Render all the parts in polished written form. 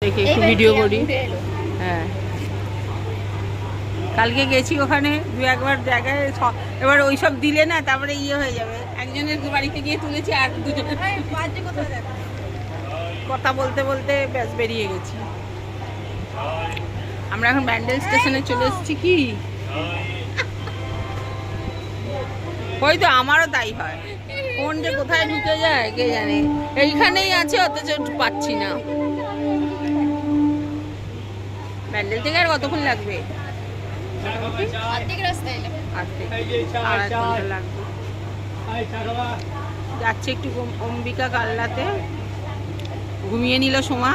একটু ভিডিও করি। হ্যাঁ, কালকে গেছি ওখানে দু একবার জায়গায়, এবার ওইসব দিলে না তারপরে ইয়ে হয়ে যাবে। একজনের বাড়িতে গিয়ে তুলেছি আর দুজনের কথা বলতে বলতে ব্যাস বেরিয়ে গেছি। আমরা এখন ব্যান্ডেল স্টেশনে চলে এসেছি। কি হয়তো আমারও তাই হয়, ফোন যে কোথায় ঢুকে যায় কে জানে। এইখানেই আছে অথচ পাচ্ছি না। ব্যান্ডেল থেকে আর কতক্ষণ লাগবে? যাচ্ছে একটু অম্বিকা কাল্লাতে, ঘুমিয়ে নিল সোমা।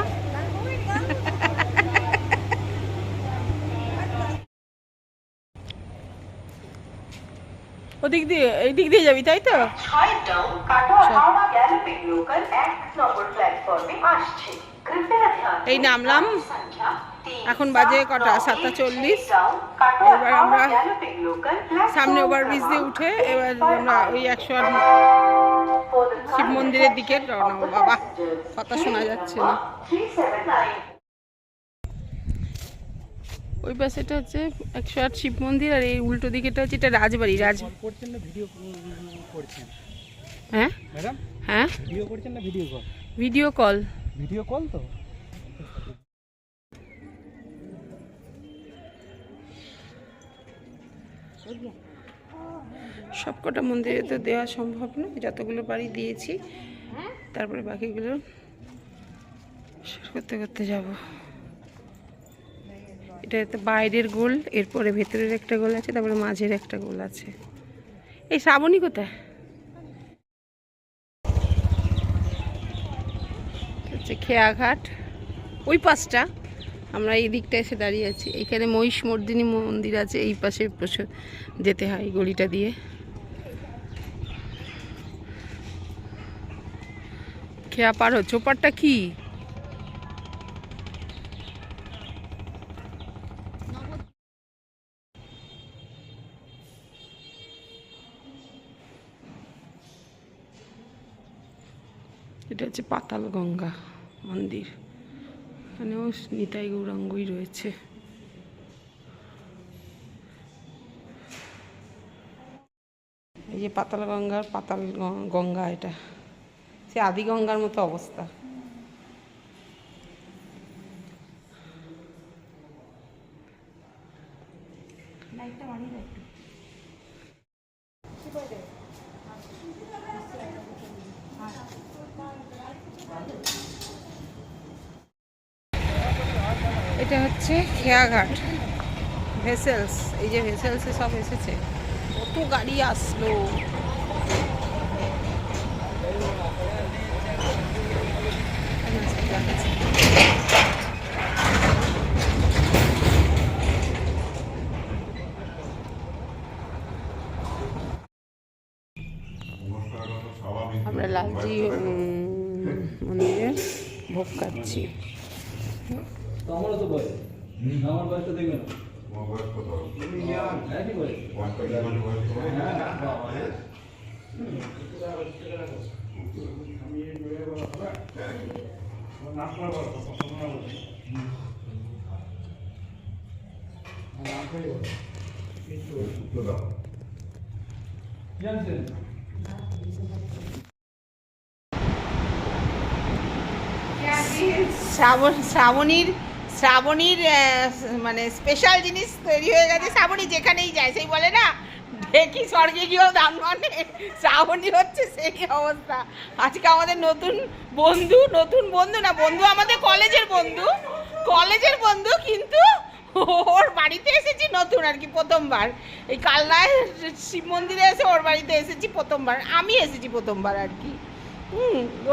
ওদিক দিয়ে এই দিক দিয়ে যাবি তাই তো? এই নামলাম, এখন বাজে কটা? 7:40। এবার আমরা সামনে ওভারব্রিজ দিয়ে উঠে এবার আমরা ওই 108 শিব মন্দিরের দিকে রওনা। বাবা কথা শোনা যাচ্ছে না। ওই পাশেটা হচ্ছে 108 শিব মন্দির, আর এই উল্টো দিকেটা হচ্ছে এটা রাজবাড়ি। হ্যাঁ হ্যাঁ, ভিডিও কল তো। সবকটা মন্দিরে তো দেওয়া সম্ভব না, যতগুলো বাড়ি দিয়েছি, তারপরে বাকিগুলো করতে করতে যাব। এটা তো বাইরের গোল, এরপরে ভেতরের একটা গোল আছে, তারপরে মাঝের একটা গোল আছে। এই শ্রাবণী কোথায়? হচ্ছে খেয়াঘাট ওই পাশটা, আমরা এই দিকটা এসে দাঁড়িয়ে আছি। এইখানে মহিষমর্দিনী মন্দির আছে, এই পাশে যেতে হয় গলিটা দিয়ে। খেয়া পার হচ্ছে, ওপারটা কি? এটা হচ্ছে পাতাল গঙ্গা মন্দির, এখানেও নিতাই গৌরাঙ্গই রয়েছে। এই যে পাতাল গঙ্গার পাতাল গঙ্গা, এটা সে আদি গঙ্গার মতো অবস্থা। এটা হচ্ছে খেয়াঘাট ভেসেলস। এই যে ভেসেলসে সব এসেছে, কত গাড়ি আসলো। আমরা লালজি মন্দিরে ভোগ খাচ্ছি। শ্রাবণীর মানে স্পেশাল জিনিস তৈরি হয়ে গেছে। শ্রাবণী যেখানেই যায় সেই বলে না, দেখি স্বর্গে গিয়েও দান মানে, শ্রাবণী হচ্ছে সেই অবস্থা। আজকে আমাদের নতুন বন্ধু না, বন্ধু আমাদের কলেজের বন্ধু, কিন্তু ওর বাড়িতে এসেছি নতুন আর কি, প্রথমবার। এই কালনায় শিব মন্দিরে এসে ওর বাড়িতে এসেছি প্রথমবার, আমি এসেছি প্রথমবার আর কি।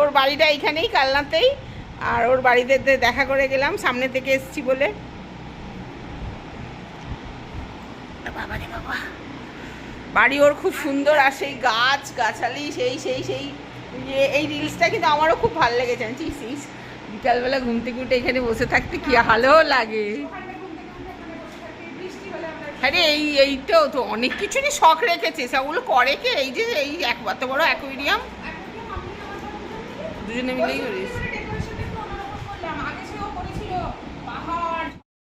ওর বাড়িটা এইখানেই কালনাতেই, আর ওর বাড়িতে দেখা করে গেলাম, সামনে থেকে এসেছি বলে। বাবা রে বাবা, বাড়ি ওর খুব সুন্দর, আর সেই গাছ গাছালি সেই এই রিলসটা কিন্তু আমারও খুব ভালো লেগেছে। বিকালবেলা ঘুম থেকে উঠে এখানে বসে থাকতে কি ভালো লাগে। হ্যাঁ রে, এই তো অনেক কিছুরই শখ রেখেছে, সেগুলো করে কে? এই যে এই এত বড় অ্যাকোয়ারিয়াম দুজনে মিলেই করিস।